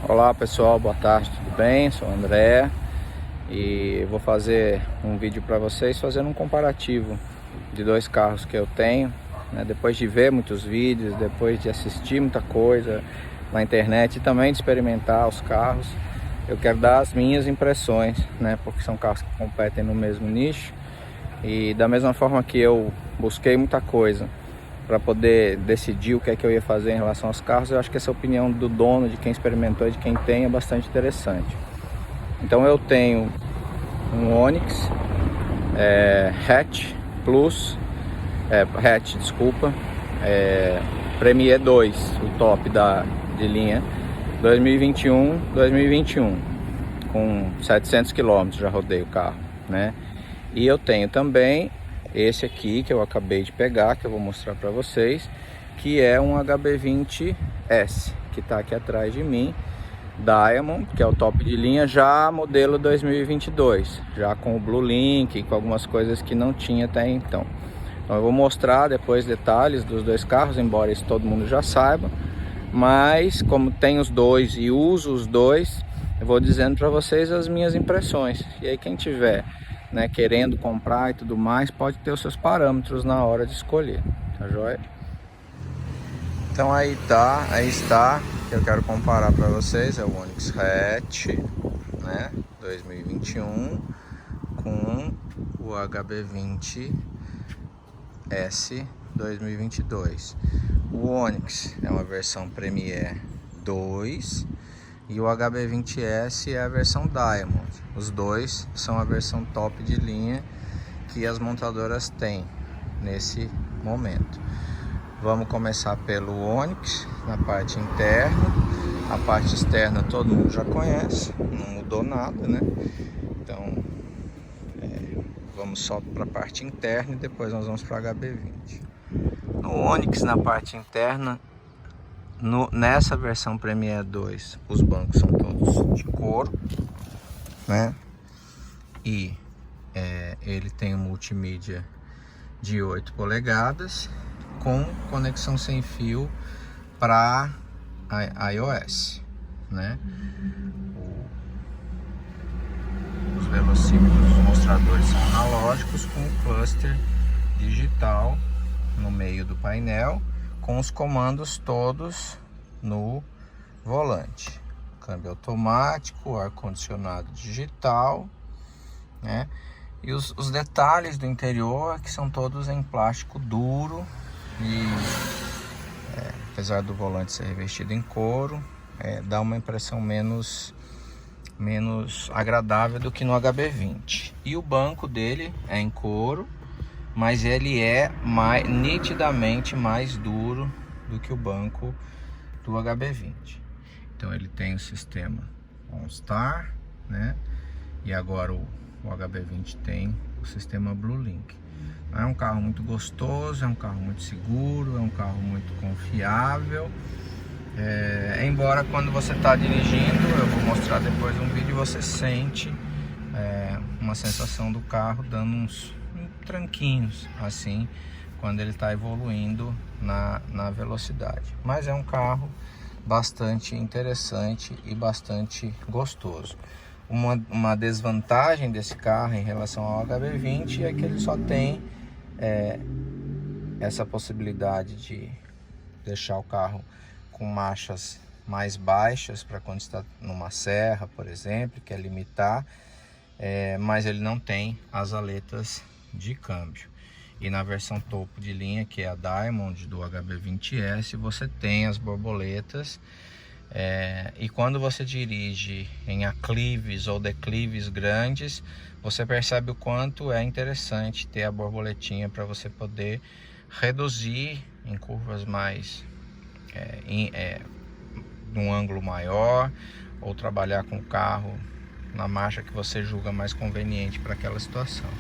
Olá pessoal, boa tarde, tudo bem? Sou o André e vou fazer um vídeo para vocês fazendo um comparativo de dois carros que eu tenho, né? Depois de ver muitos vídeos, depois de assistir muita coisa na internet e também de experimentar os carros, eu quero dar as minhas impressões, né? Porque são carros que competem no mesmo nicho e da mesma forma que eu busquei muita coisa para poder decidir o que é que eu ia fazer em relação aos carros, eu acho que essa opinião do dono, de quem experimentou e de quem tem, é bastante interessante. Então eu tenho um Onix Hatch Plus, Premier 2, o top de linha 2021, com 700 km já rodei o carro, né? E eu tenho também esse aqui que eu acabei de pegar, que eu vou mostrar para vocês, que é um HB20S, que está aqui atrás de mim, Diamond, que é o top de linha, já modelo 2022, já com o Blue Link, com algumas coisas que não tinha até então. Então eu vou mostrar depois detalhes dos dois carros, embora isso todo mundo já saiba, mas como tem os dois e uso os dois, eu vou dizendo para vocês as minhas impressões. E aí quem tiver, né, querendo comprar e tudo mais, pode ter os seus parâmetros na hora de escolher, tá joia? Então aí está, que eu quero comparar para vocês, é o Onix Hatch, né, 2021 com o HB20S 2022. O Onix é uma versão Premier 2 e o HB20S é a versão Diamond. Os dois são a versão top de linha que as montadoras têm nesse momento. Vamos começar pelo Onix, na parte interna. A parte externa todo mundo já conhece, não mudou nada, né? Então vamos só para a parte interna e depois nós vamos para o HB20. No Onix, na parte interna, nessa versão Premier 2, os bancos são todos de couro, né? E ele tem um multimídia de 8 polegadas com conexão sem fio para iOS, né? Os velocímetros, os mostradores são analógicos com cluster digital no meio do painel, com os comandos todos no volante. Câmbio automático, ar-condicionado digital, né? E os detalhes do interior, que são todos em plástico duro e apesar do volante ser revestido em couro, dá uma impressão menos agradável do que no HB20. E o banco dele é em couro, mas ele é nitidamente mais duro do que o banco do HB20. Então ele tem o sistema OnStar, né? E agora o HB20 tem o sistema Blue Link. É um carro muito gostoso, é um carro muito seguro, é um carro muito confiável. Embora quando você está dirigindo, eu vou mostrar depois um vídeo, você sente uma sensação do carro dando uns tranquinhos assim quando ele está evoluindo na velocidade, mas é um carro bastante interessante e bastante gostoso. Uma desvantagem desse carro em relação ao HB20 é que ele só tem essa possibilidade de deixar o carro com marchas mais baixas para quando está numa serra, por exemplo, que é limitar, mas ele não tem as aletas de câmbio. E na versão topo de linha, que é a Diamond do HB20S, você tem as borboletas, e quando você dirige em aclives ou declives grandes, você percebe o quanto é interessante ter a borboletinha para você poder reduzir em curvas mais num ângulo maior, ou trabalhar com o carro na marcha que você julga mais conveniente para aquela situação.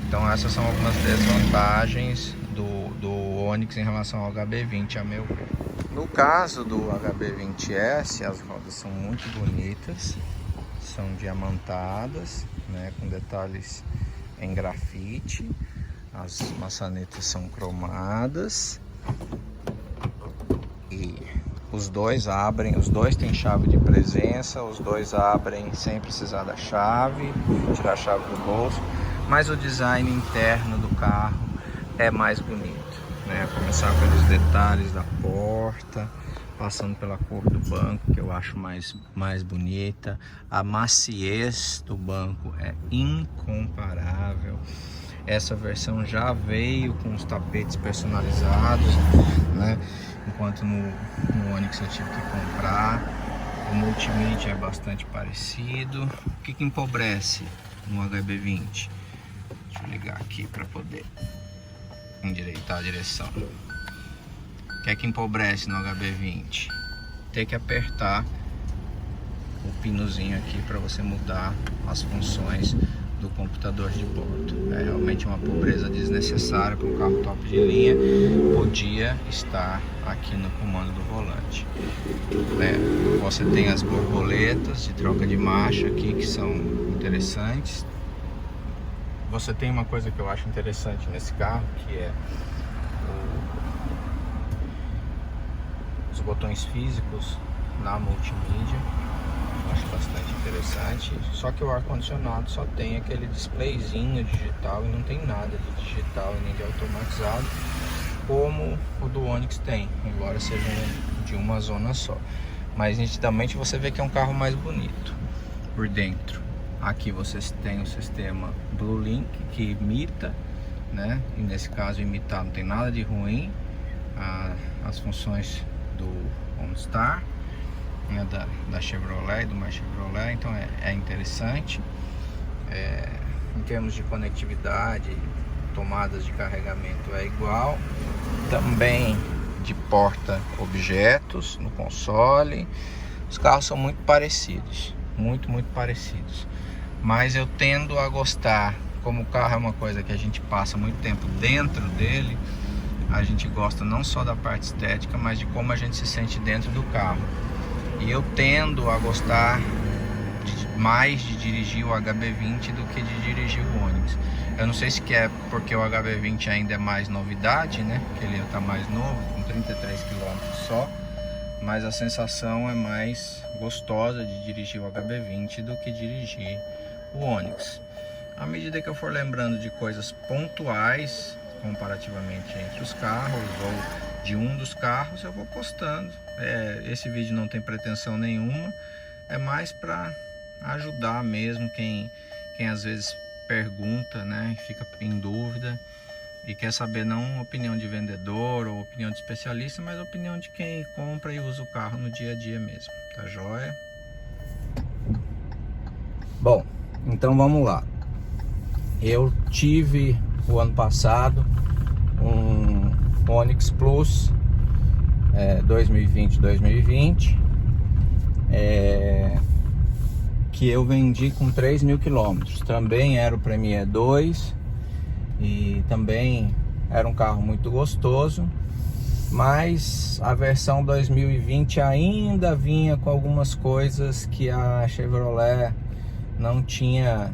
Então essas são algumas desvantagens do Onix em relação ao HB20, a meu ver. No caso do HB20S, as rodas são muito bonitas, são diamantadas, né, com detalhes em grafite, as maçanetas são cromadas e Os dois abrem, os dois têm chave de presença, os dois abrem sem precisar da chave, tirar a chave do bolso, mas o design interno do carro é mais bonito, né? Começar pelos detalhes da porta, passando pela cor do banco, que eu acho mais bonita. A maciez do banco é incomparável. Essa versão já veio com os tapetes personalizados, né? Enquanto no Onix eu tive que comprar. O multimídia é bastante parecido. O que empobrece no HB20? Deixa eu ligar aqui para poder endireitar a direção. O que empobrece no HB20? Ter que apertar o pinozinho aqui para você mudar as funções do computador de bordo. É realmente uma pobreza desnecessária para um carro top de linha. Podia estar aqui no comando do volante. Você tem as borboletas de troca de marcha aqui que são interessantes. Você tem uma coisa que eu acho interessante nesse carro, que é os botões físicos na multimídia. Eu acho bastante interessante. Só que o ar-condicionado só tem aquele displayzinho digital e não tem nada de digital e nem de automatizado como o do Onix tem, embora seja de uma zona só. Mas nitidamente você vê que é um carro mais bonito por dentro. Aqui vocês têm o sistema BlueLink que imita, né? E nesse caso imitar não tem nada de ruim. As funções do OnStar, né? da Chevrolet, do mais Chevrolet, então é interessante. Em termos de conectividade, tomadas de carregamento é igual. Também de porta-objetos no console. Os carros são muito parecidos, muito parecidos. Mas eu tendo a gostar, como o carro é uma coisa que a gente passa muito tempo dentro dele, a gente gosta não só da parte estética, mas de como a gente se sente dentro do carro. E eu tendo a gostar mais de dirigir o HB20 do que de dirigir o Onix. Eu não sei se é porque o HB20 ainda é mais novidade, né? Que ele está mais novo, com 33 km só. Mas a sensação é mais gostosa de dirigir o HB20 do que dirigir o Onix. À medida que eu for lembrando de coisas pontuais comparativamente entre os carros ou de um dos carros, eu vou postando. Esse vídeo não tem pretensão nenhuma, é mais para ajudar mesmo quem às vezes pergunta, né, fica em dúvida e quer saber não opinião de vendedor ou opinião de especialista, mas opinião de quem compra e usa o carro no dia a dia mesmo, tá joia? Bom, então vamos lá. Eu tive o ano passado um Onix Plus 2020 que eu vendi com 3.000 km. Também era o Premier 2 e também era um carro muito gostoso, mas a versão 2020 ainda vinha com algumas coisas que a Chevrolet não tinha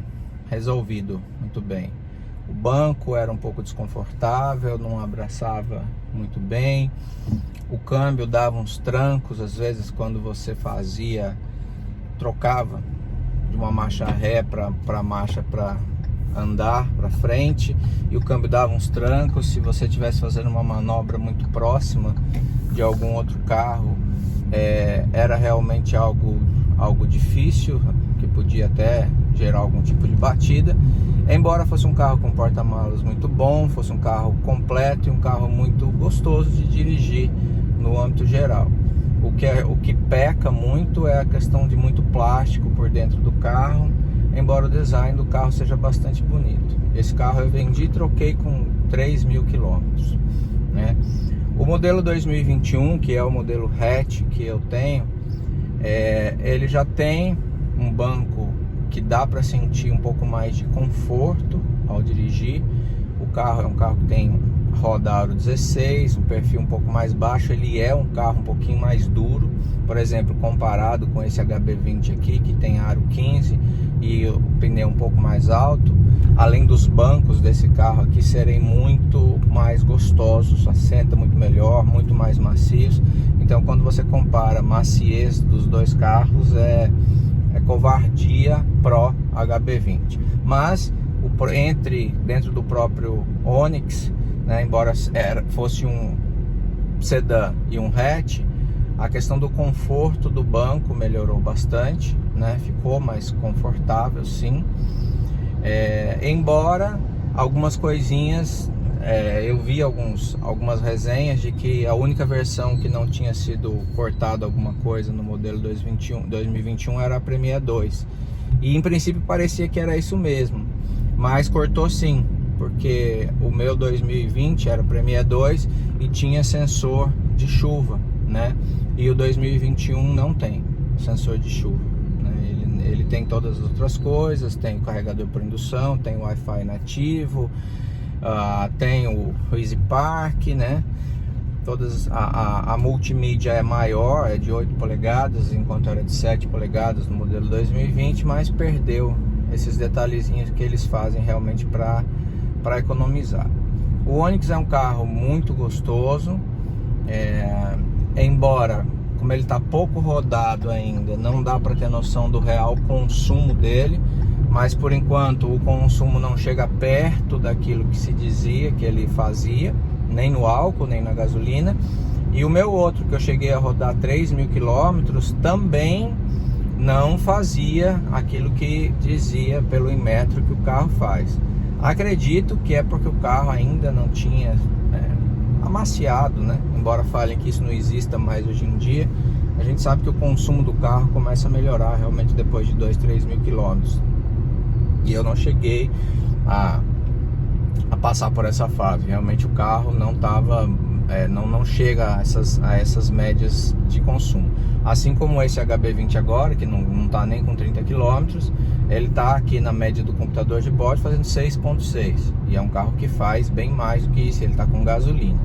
resolvido muito bem. O banco era um pouco desconfortável, não abraçava muito bem. O câmbio dava uns trancos, às vezes quando você trocava de uma marcha ré para marcha para andar para frente, e o câmbio dava uns trancos. Se você estivesse fazendo uma manobra muito próxima de algum outro carro, era realmente algo difícil, que podia até gerar algum tipo de batida. Embora fosse um carro com porta-malas muito bom, fosse um carro completo e um carro muito gostoso de dirigir no âmbito geral. O que peca muito é a questão de muito plástico por dentro do carro, embora o design do carro seja bastante bonito. Esse carro eu vendi e troquei com 3.000 km, né? O modelo 2021, que é o modelo hatch que eu tenho, ele já tem um banco que dá para sentir um pouco mais de conforto ao dirigir. O carro é um carro que tem roda aro 16, um perfil um pouco mais baixo. Ele é um carro um pouquinho mais duro, por exemplo, comparado com esse HB20 aqui, que tem aro 15 e o pneu um pouco mais alto. Além dos bancos desse carro aqui serem muito mais gostosos, assenta muito melhor, muito mais macios. Então, quando você compara a maciez dos dois carros, é covardia Pro HB20. Mas dentro do próprio Onix, né, embora fosse um sedã e um hatch, a questão do conforto do banco melhorou bastante, né? Ficou mais confortável, sim. Embora algumas coisinhas, eu vi algumas resenhas de que a única versão que não tinha sido cortada alguma coisa no modelo 2021 era a Premier 2. E em princípio parecia que era isso mesmo, mas cortou sim, porque o meu 2020 era Premier 2 e tinha sensor de chuva, né? E o 2021 não tem sensor de chuva, né? Ele tem todas as outras coisas, tem o carregador por indução, tem o Wi-Fi nativo, tem o Easy Park, né? A multimídia é maior, é de 8 polegadas, enquanto era de 7 polegadas no modelo 2020, mas perdeu esses detalhezinhos que eles fazem realmente para economizar. O Onix é um carro muito gostoso, embora, como ele está pouco rodado ainda, não dá para ter noção do real consumo dele, mas por enquanto o consumo não chega perto daquilo que se dizia que ele fazia, nem no álcool, nem na gasolina. E o meu outro, que eu cheguei a rodar 3.000 quilômetros, também não fazia aquilo que dizia pelo Inmetro que o carro faz. Acredito que é porque o carro ainda não tinha amaciado, né? Embora falem que isso não exista mais hoje em dia, a gente sabe que o consumo do carro começa a melhorar realmente depois de 3.000 quilômetros. E eu não cheguei a passar por essa fase. Realmente o carro não tava, não chega a essas médias de consumo. Assim como esse HB20 agora, que não tá nem com 30 km, ele tá aqui na média do computador de bordo fazendo 6.6. E é um carro que faz bem mais do que isso, ele tá com gasolina,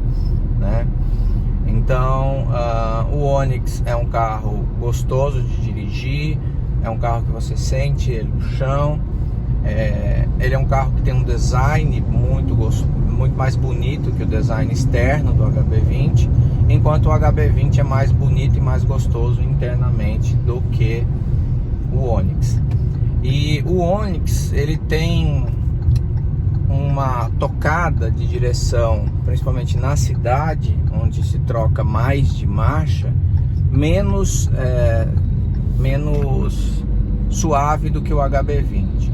né? Então, o Onix é um carro gostoso de dirigir, é um carro que você sente ele no chão. Ele é um carro que tem um design muito mais bonito que o design externo do HB20, enquanto o HB20 é mais bonito e mais gostoso internamente do que o Onix. E o Onix, ele tem uma tocada de direção, principalmente na cidade, onde se troca mais de marcha, menos suave do que o HB20.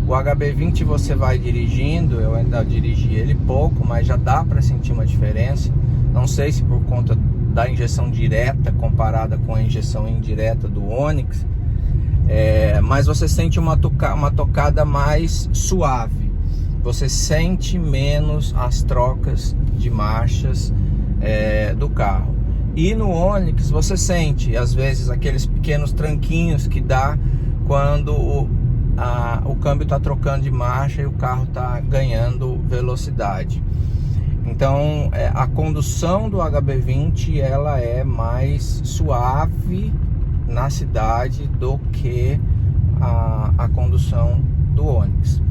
O HB20 você vai dirigindo, eu ainda dirigi ele pouco, mas já dá para sentir uma diferença. Não sei se por conta da injeção direta comparada com a injeção indireta do Onix, mas você sente uma tocada mais suave. Você sente menos as trocas de marchas do carro. E no Onix você sente, às vezes, aqueles pequenos tranquinhos que dá quando o câmbio está trocando de marcha e o carro está ganhando velocidade. Então a condução do HB20 ela é mais suave na cidade do que a condução do Onix.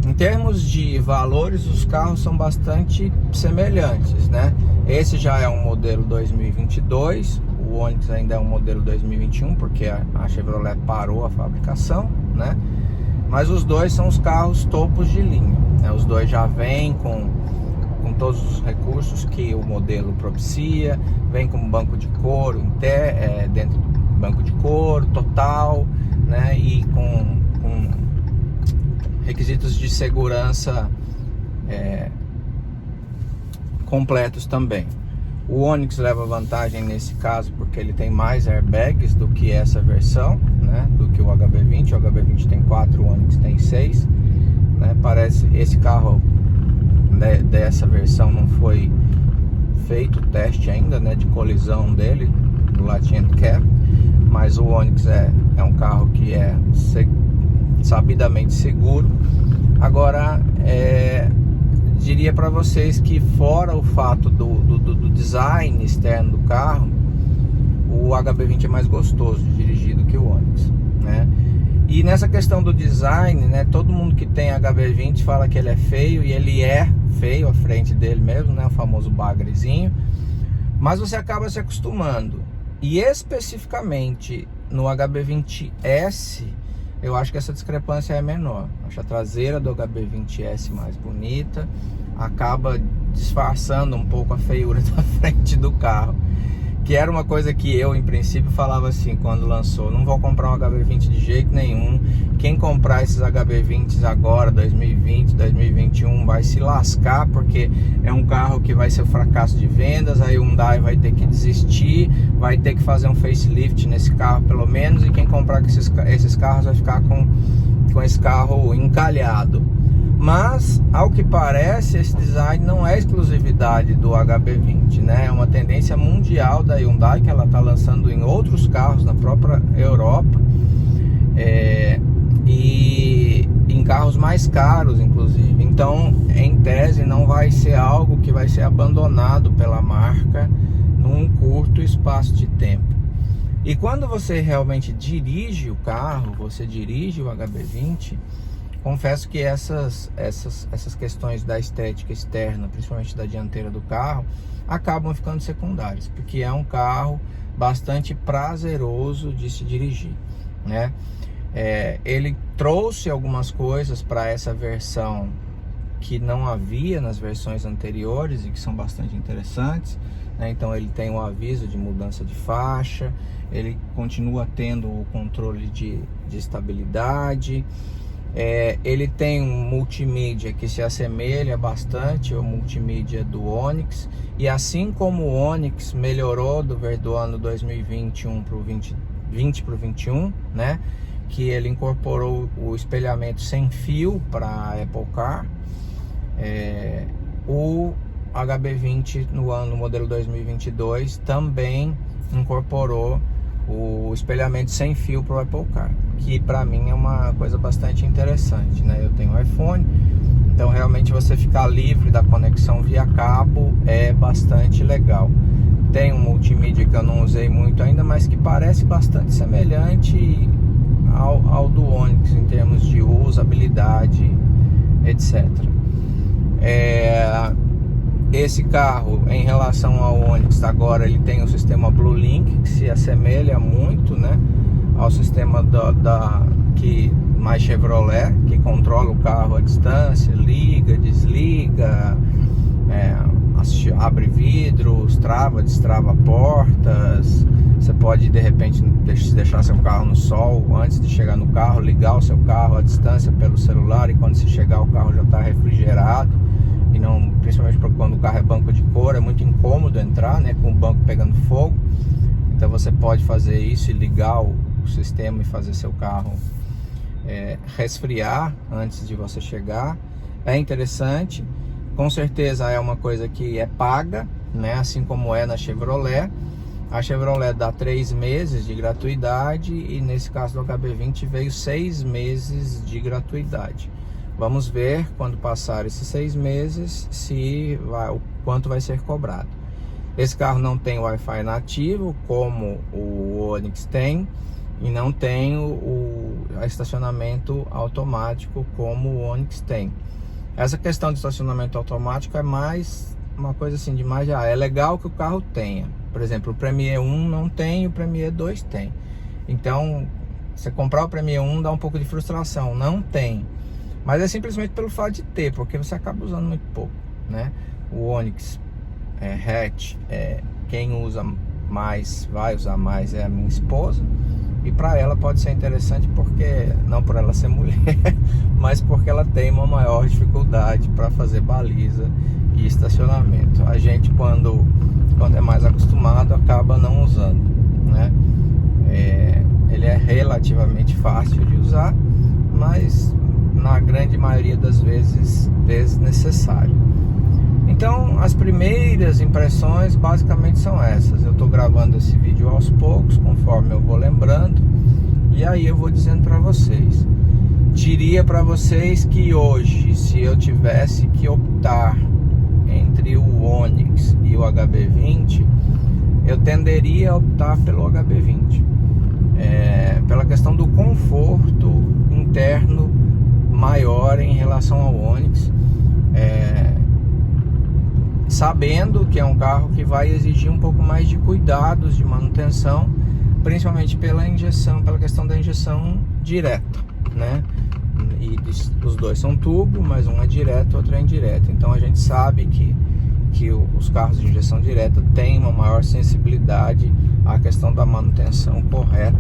Em termos de valores, os carros são bastante semelhantes, né? Esse já é um modelo 2022, o Onix ainda é um modelo 2021, porque a Chevrolet parou a fabricação, né? Mas os dois são os carros topos de linha, né? Os dois já vêm com todos os recursos que o modelo propicia, vem com banco de couro dentro do banco de couro total, né? E com requisitos de segurança completos também. O Onix leva vantagem nesse caso porque ele tem mais airbags do que essa versão, né? Do que o HB20. O HB20 tem 4, o Onix tem 6, né? Parece esse carro, né, dessa versão não foi feito o teste ainda, né, de colisão dele, do Latin Cap, mas o Onix é um carro que é sabidamente seguro. Agora, diria para vocês que fora o fato do design externo do carro, o HB20 é mais gostoso de dirigir do que o Onix, né? E nessa questão do design, né, todo mundo que tem HB20 fala que ele é feio, e ele é feio à frente dele mesmo, né, o famoso bagrezinho. mas você acaba se acostumando. E especificamente no HB20S, eu acho que essa discrepância é menor. Acho a traseira do HB20S mais bonita, acaba disfarçando um pouco a feiura da frente do carro, que era uma coisa que eu, em princípio, falava assim quando lançou: não vou comprar um HB20 de jeito nenhum. Quem comprar esses HB20s agora, 2020, 2021, vai se lascar, porque é um carro que vai ser um fracasso de vendas. Aí o Hyundai vai ter que desistir, vai ter que fazer um facelift nesse carro pelo menos, e quem comprar esses carros vai ficar com esse carro encalhado. Mas, ao que parece, esse design não é exclusividade do HB20, né? É uma tendência mundial da Hyundai, que ela está lançando em outros carros na própria Europa, e em carros mais caros, inclusive. Então, em tese, não vai ser algo que vai ser abandonado pela marca num curto espaço de tempo. E quando você realmente dirige o carro, você dirige o HB20, confesso que essas questões da estética externa, principalmente da dianteira do carro, acabam ficando secundárias, porque é um carro bastante prazeroso de se dirigir, né? Ele trouxe algumas coisas para essa versão que não havia nas versões anteriores e que são bastante interessantes, né? Então ele tem um aviso de mudança de faixa, ele continua tendo o controle de estabilidade. Ele tem um multimídia que se assemelha bastante ao multimídia do Onix, e assim como o Onix melhorou do ano 2021 para o 2020 para o 21, né, que ele incorporou o espelhamento sem fio para a Apple Car, o HB20 no modelo 2022 também incorporou o espelhamento sem fio para o Apple Car, que para mim é uma coisa bastante interessante, né? Eu tenho iPhone, então realmente você ficar livre da conexão via cabo é bastante legal. Tem um multimídia que eu não usei muito ainda, mas que parece bastante semelhante ao do Onix em termos de usabilidade, etc. Esse carro, em relação ao Onix, agora ele tem o sistema Blue Link, que se assemelha muito, né, ao sistema que mais Chevrolet, que controla o carro à distância, liga, desliga, abre vidros, trava, destrava portas. Você pode de repente deixar seu carro no sol antes de chegar no carro, ligar o seu carro à distância pelo celular, e quando você chegar o carro já está refrigerado. E não, principalmente quando o carro é banco de couro, é muito incômodo entrar, né, com o banco pegando fogo. Então você pode fazer isso e ligar o sistema e fazer seu carro resfriar antes de você chegar. É interessante, com certeza é uma coisa que é paga, né, assim como é na Chevrolet. A Chevrolet dá 3 meses de gratuidade, e nesse caso do HB20 veio 6 meses de gratuidade. Vamos ver quando passar esses 6 meses o quanto vai ser cobrado. Esse carro não tem Wi-Fi nativo como o Onix tem, e não tem o estacionamento automático como o Onix tem. Essa questão de estacionamento automático é mais uma coisa assim de mais é legal que o carro tenha. Por exemplo, o Premier 1 não tem, o Premier 2 tem. Então, você comprar o Premier 1 dá um pouco de frustração, não tem. Mas é simplesmente pelo fato de ter, porque você acaba usando muito pouco, né? O Onix hatch, quem usa mais, vai usar mais, é a minha esposa. E para ela pode ser interessante, porque não por ela ser mulher, mas porque ela tem uma maior dificuldade para fazer baliza e estacionamento. A gente, quando é mais acostumado, acaba não usando, né? Ele é relativamente fácil de usar, mas na grande maioria das vezes desnecessário. Então, as primeiras impressões basicamente são essas. Eu estou gravando esse vídeo aos poucos, conforme eu vou lembrando, e aí eu vou dizendo para vocês. Diria para vocês que hoje, se eu tivesse que optar entre o Onix e o HB20, eu tenderia a optar pelo HB20, pela questão do conforto interno maior em relação ao Onix. sabendo que é um carro que vai exigir um pouco mais de cuidados de manutenção, principalmente pela questão da injeção direta, né? E os dois são turbo, mas um é direto, outro é indireto. Então a gente sabe que os carros de injeção direta têm uma maior sensibilidade à questão da manutenção correta.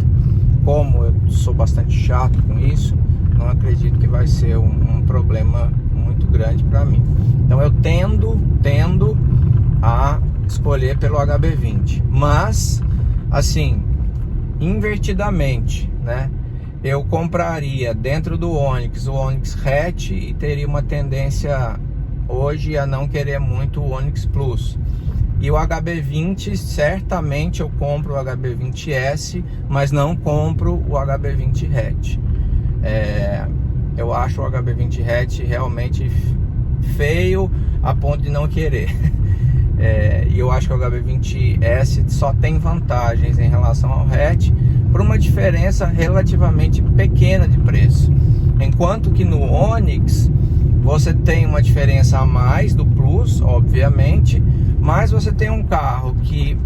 Como eu sou bastante chato com isso, não acredito que vai ser um problema muito grande para mim. Então eu tendo a escolher pelo HB20, mas assim, invertidamente, né? Eu compraria dentro do Onix o Onix Hatch e teria uma tendência hoje a não querer muito o Onix Plus. E o HB20, certamente eu compro o HB20S, mas não compro o HB20 Hatch. Eu acho o HB20 Hatch realmente feio a ponto de não querer. E eu acho que o HB20S só tem vantagens em relação ao hatch, por uma diferença relativamente pequena de preço. Enquanto que no Onix você tem uma diferença a mais do Plus, obviamente, mas você tem um carro que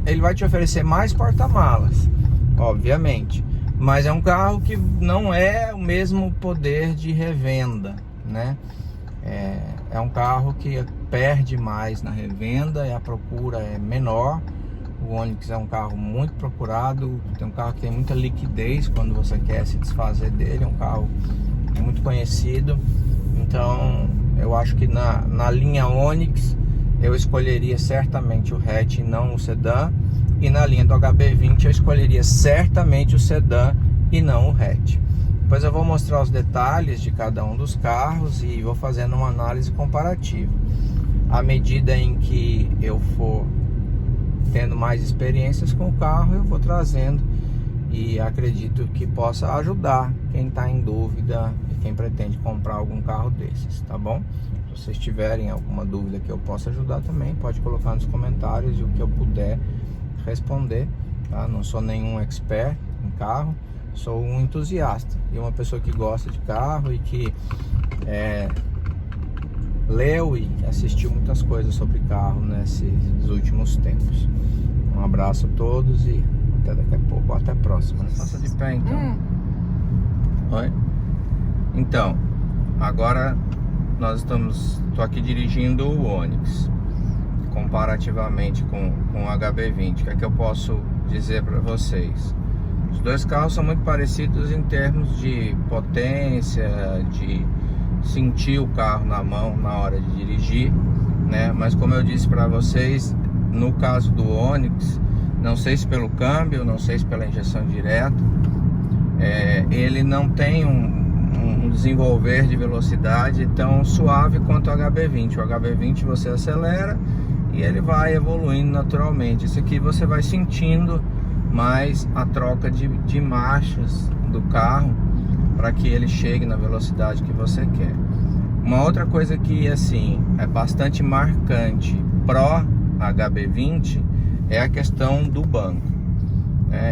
ele vai te oferecer mais porta-malas, obviamente, mas é um carro que não é o mesmo poder de revenda, né? É um carro que perde mais na revenda e a procura é menor. O Onix é um carro muito procurado, tem um carro que tem muita liquidez quando você quer se desfazer dele, é um carro muito conhecido. Então eu acho que na linha Onix eu escolheria certamente o hatch e não o sedã, e na linha do HB20 eu escolheria certamente o sedã e não o hatch. Depois eu vou mostrar os detalhes de cada um dos carros e vou fazendo uma análise comparativa. À medida em que eu for tendo mais experiências com o carro, eu vou trazendo, e acredito que possa ajudar quem está em dúvida e quem pretende comprar algum carro desses, tá bom? Se vocês tiverem alguma dúvida que eu possa ajudar também, pode colocar nos comentários e o que eu puder responder, tá? Não sou nenhum expert em carro, sou um entusiasta e uma pessoa que gosta de carro e que leu e assistiu muitas coisas sobre carro nesses últimos tempos. Um abraço a todos e até daqui a pouco, até a próxima. Faça de pé então. Oi? Então, agora tô aqui dirigindo o Onix comparativamente com o HB20. O que é que eu posso dizer para vocês? Os dois carros são muito parecidos em termos de potência, de sentir o carro na mão na hora de dirigir, né? Mas como eu disse para vocês, no caso do Onix, não sei se pelo câmbio, não sei se pela injeção direta, ele não tem um desenvolver de velocidade tão suave quanto o HB20. O HB20 você acelera e ele vai evoluindo naturalmente. Esse aqui você vai sentindo mais a troca de marchas do carro para que ele chegue na velocidade que você quer. Uma outra coisa que assim é bastante marcante pro HB20 é a questão do banco.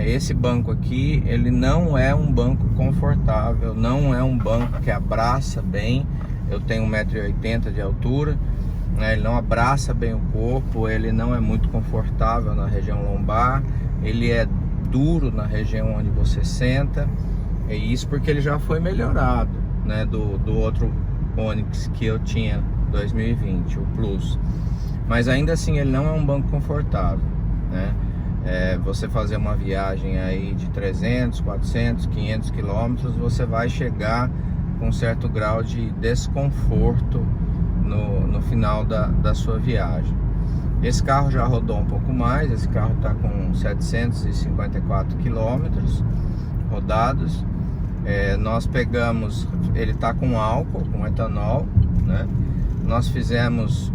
Esse banco aqui, ele não é um banco confortável, não é um banco que abraça bem. Eu tenho 1,80 m de altura, né? Ele não abraça bem o corpo, ele não é muito confortável na região lombar, ele é duro na região onde você senta. É isso porque ele já foi melhorado, né, do outro Onix que eu tinha 2020, o Plus. Mas ainda assim ele não é um banco confortável, né? Você fazer uma viagem aí de 300, 400, 500 quilômetros, você vai chegar com um certo grau de desconforto no final da sua viagem. Esse carro já rodou um pouco mais, esse carro está com 754 quilômetros rodados. Nós pegamos, ele está com álcool, com etanol, né? Nós fizemos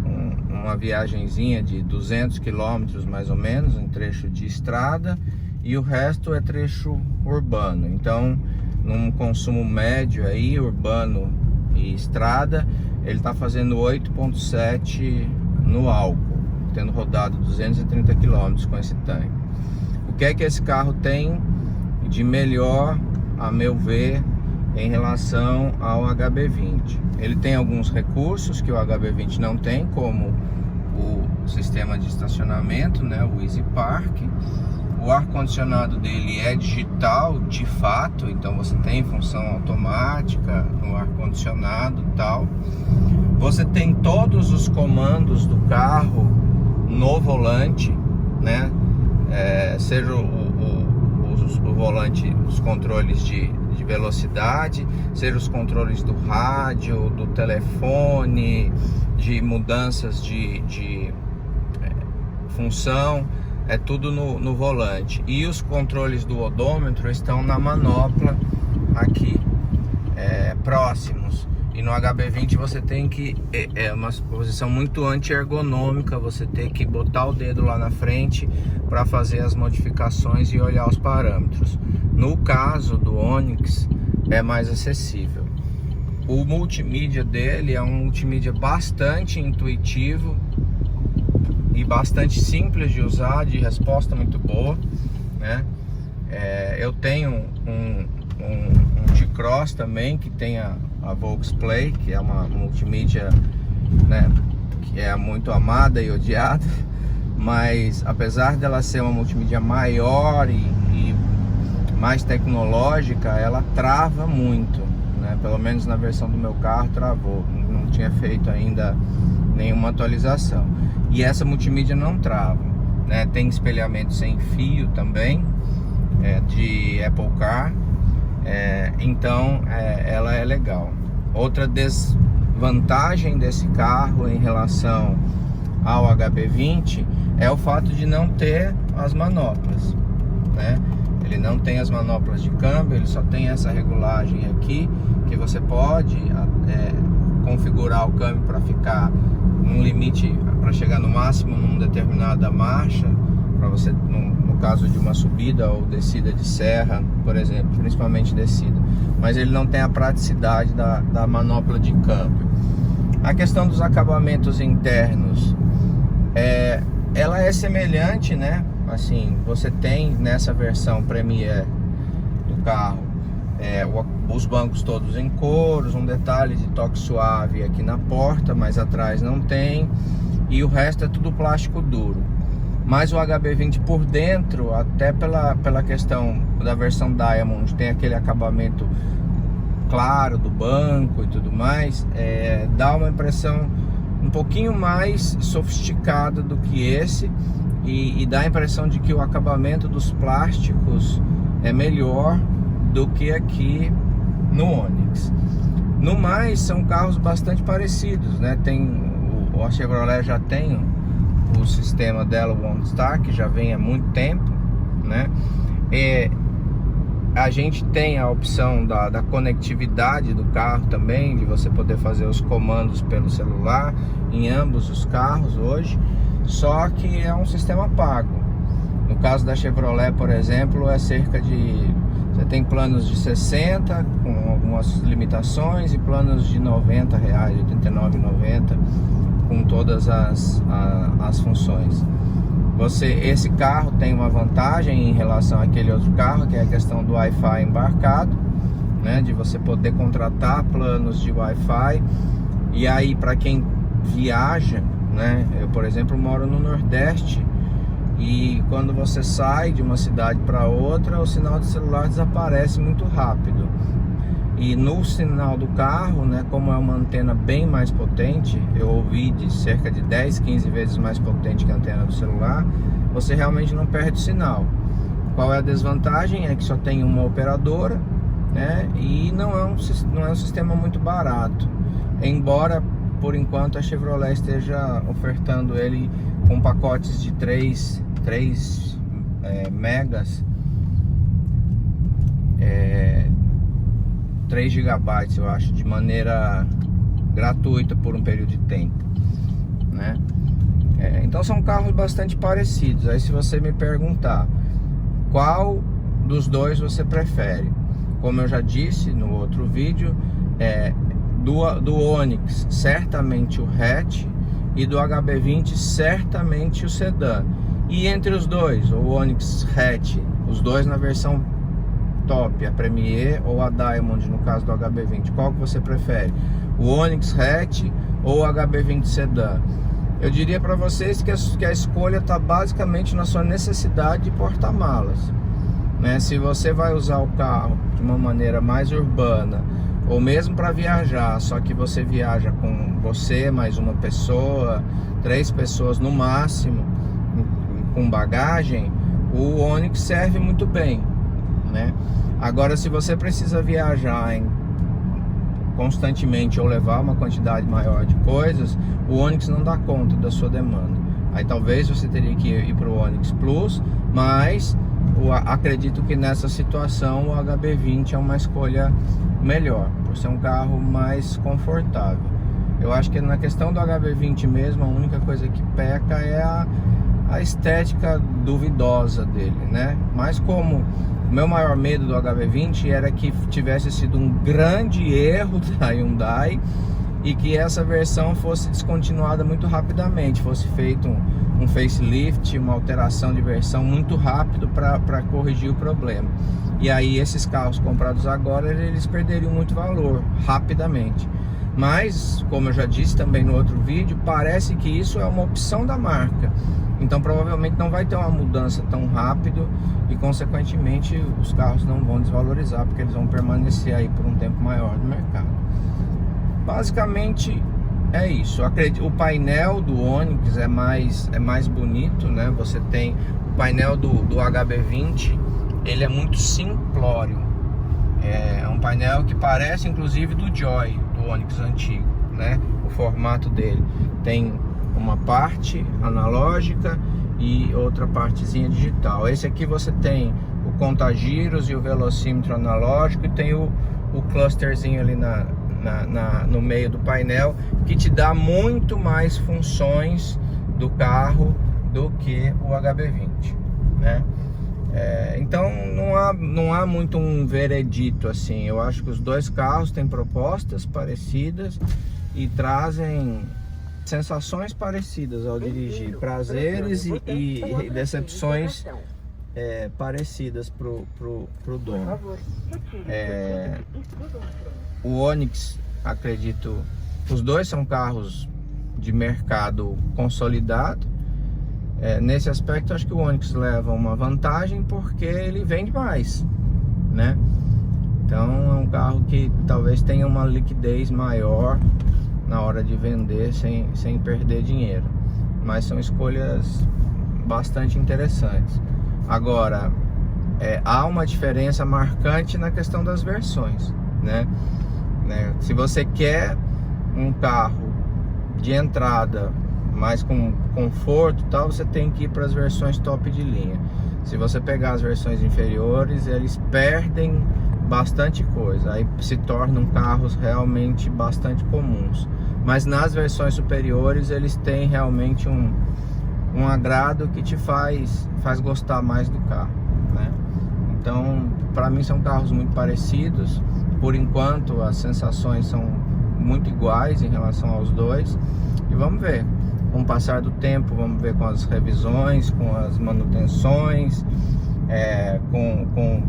uma viagenzinha de 200 quilômetros mais ou menos, um trecho de estrada, e o resto é trecho urbano. Então, num consumo médio aí, urbano e estrada, ele está fazendo 8,7 no álcool, tendo rodado 230 quilômetros com esse tanque. O que é que esse carro tem de melhor, a meu ver, em relação ao HB20? Ele tem alguns recursos que o HB20 não tem, como o sistema de estacionamento, né, o Easy Park. O ar-condicionado dele é digital, de fato, então você tem função automática no ar-condicionado e tal. Você tem todos os comandos do carro no volante, né? Seja o volante, os controles de velocidade, seja os controles do rádio, do telefone, de mudanças de função. É tudo no volante. E os controles do odômetro estão na manopla aqui, próximos. E no HB20 você tem que... É uma posição muito anti-ergonômica. Você tem que botar o dedo lá na frente para fazer as modificações e olhar os parâmetros. No caso do Onix é mais acessível. O multimídia dele é um multimídia bastante intuitivo e bastante simples de usar, de resposta muito boa, né? Eu tenho um T-Cross também, que tem a VoxPlay, que é uma multimídia, né, que é muito amada e odiada, mas apesar dela ser uma multimídia maior e mais tecnológica, ela trava muito, né? Pelo menos na versão do meu carro travou, não tinha feito ainda nenhuma atualização. E essa multimídia não trava, né? Tem espelhamento sem fio também, de Apple Car, então ela é legal. Outra desvantagem desse carro em relação ao HB20 é o fato de não ter as manoplas, né? Ele não tem as manoplas de câmbio, ele só tem essa regulagem aqui, que você pode configurar o câmbio para ficar num limite, para chegar no máximo numa determinada marcha, para você, no caso de uma subida ou descida de serra, por exemplo, principalmente descida. Mas ele não tem a praticidade da manopla de câmbio. A questão dos acabamentos internos, ela é semelhante, né? Assim, você tem nessa versão Premier do carro os bancos todos em couros, um detalhe de toque suave aqui na porta, mas atrás não tem, e o resto é tudo plástico duro. Mas o HB20 por dentro, até pela questão da versão Diamond, tem aquele acabamento claro do banco e tudo mais, dá uma impressão um pouquinho mais sofisticada do que esse, e dá a impressão de que o acabamento dos plásticos é melhor do que aqui no Onix. No mais, são carros bastante parecidos, né? A Chevrolet já tem o sistema dela, o OnStar, que já vem há muito tempo, né? A gente tem a opção da conectividade do carro também, de você poder fazer os comandos pelo celular em ambos os carros hoje, só que é um sistema pago. No caso da Chevrolet, por exemplo, é cerca de... Você tem planos de 60 com algumas limitações e planos de R$90, R$89,90 com todas as funções. Esse carro tem uma vantagem em relação àquele outro carro, que é a questão do Wi-Fi embarcado, né? De você poder contratar planos de Wi-Fi. E aí, para quem viaja, né? Eu, por exemplo, moro no Nordeste, e quando você sai de uma cidade para outra, o sinal de celular desaparece muito rápido. E no sinal do carro, né, como é uma antena bem mais potente, eu ouvi de cerca de 10, 15 vezes mais potente que a antena do celular, você realmente não perde o sinal. Qual é a desvantagem? É que só tem uma operadora, né, e não é um sistema muito barato. Embora, por enquanto, a Chevrolet esteja ofertando ele com pacotes de 3 megas, 3 GB, eu acho, de maneira gratuita por um período de tempo, né? Então são carros bastante parecidos. Aí, se você me perguntar qual dos dois você prefere, como eu já disse no outro vídeo, do Onix certamente o hatch, e do HB20 certamente o sedã. E entre os dois, o Onix hatch, os dois na versão top, a Premier ou a Diamond no caso do HB20, qual que você prefere? O Onix hatch ou o HB20 sedã? eu diria para vocês que a escolha está basicamente na sua necessidade de porta-malas, né? Se você vai usar o carro de uma maneira mais urbana, ou mesmo para viajar, só que você viaja com você mais uma pessoa, 3 pessoas no máximo, com bagagem, o Onix serve muito bem, né? Agora, se você precisa viajar constantemente ou levar uma quantidade maior de coisas, o Onix não dá conta da sua demanda. Aí talvez você teria que ir para o Onix Plus, mas acredito que nessa situação o HB20 é uma escolha melhor, por ser um carro mais confortável. Eu acho que na questão do HB20 mesmo, a única coisa que peca é a estética duvidosa dele, né? Mas como o meu maior medo do HB20 era que tivesse sido um grande erro da Hyundai e que essa versão fosse descontinuada muito rapidamente, fosse feito um facelift, uma alteração de versão muito rápido para corrigir o problema. E aí esses carros comprados agora, eles perderiam muito valor rapidamente. Mas, como eu já disse também no outro vídeo, parece que isso é uma opção da marca. Então provavelmente não vai ter uma mudança tão rápido e consequentemente os carros não vão desvalorizar, porque eles vão permanecer aí por um tempo maior no mercado. Basicamente é isso. O painel do Onix é mais bonito, né? Você tem o painel do HB20, ele é muito simplório. É um painel que parece inclusive do Joy, do Onix antigo, né? O formato dele tem uma parte analógica e outra partezinha digital. Esse aqui você tem o contagiros e o velocímetro analógico, e tem o clusterzinho ali no meio do painel, que te dá muito mais funções do carro do que o HB20, né? Então não há muito um veredito assim. Eu acho que os dois carros têm propostas parecidas e trazem sensações parecidas ao dirigir, prazeres e decepções parecidas pro dono. O Onix, acredito, os dois são carros de mercado consolidado. Nesse aspecto, acho que o Onix leva uma vantagem porque ele vende mais, né? Então é um carro que talvez tenha uma liquidez maior na hora de vender sem perder dinheiro. Mas são escolhas bastante interessantes. Agora, há uma diferença marcante na questão das versões, né? Se você quer um carro de entrada mais com conforto e tal, você tem que ir para as versões top de linha. Se você pegar as versões inferiores, eles perdem bastante coisa, aí se tornam carros realmente bastante comuns. Mas nas versões superiores eles têm realmente um agrado que te faz gostar mais do carro, né? Então, para mim são carros muito parecidos. Por enquanto as sensações são muito iguais em relação aos dois. E vamos ver, com o passar do tempo, vamos ver com as revisões, com as manutenções, com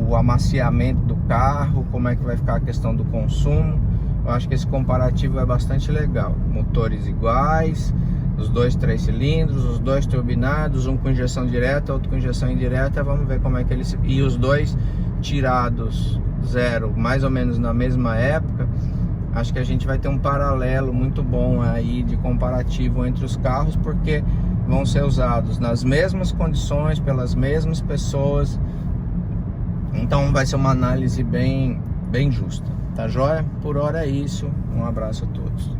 o amaciamento do carro, como é que vai ficar a questão do consumo. Eu acho que esse comparativo é bastante legal. Motores iguais, os dois 3 cilindros, os dois turbinados, um com injeção direta, outro com injeção indireta. Vamos ver como é que eles... E os dois tirados zero, mais ou menos na mesma época. Acho que a gente vai ter um paralelo muito bom aí de comparativo entre os carros, porque vão ser usados nas mesmas condições, pelas mesmas pessoas. Então vai ser uma análise bem justa. Tá joia? Por hora é isso. Um abraço a todos.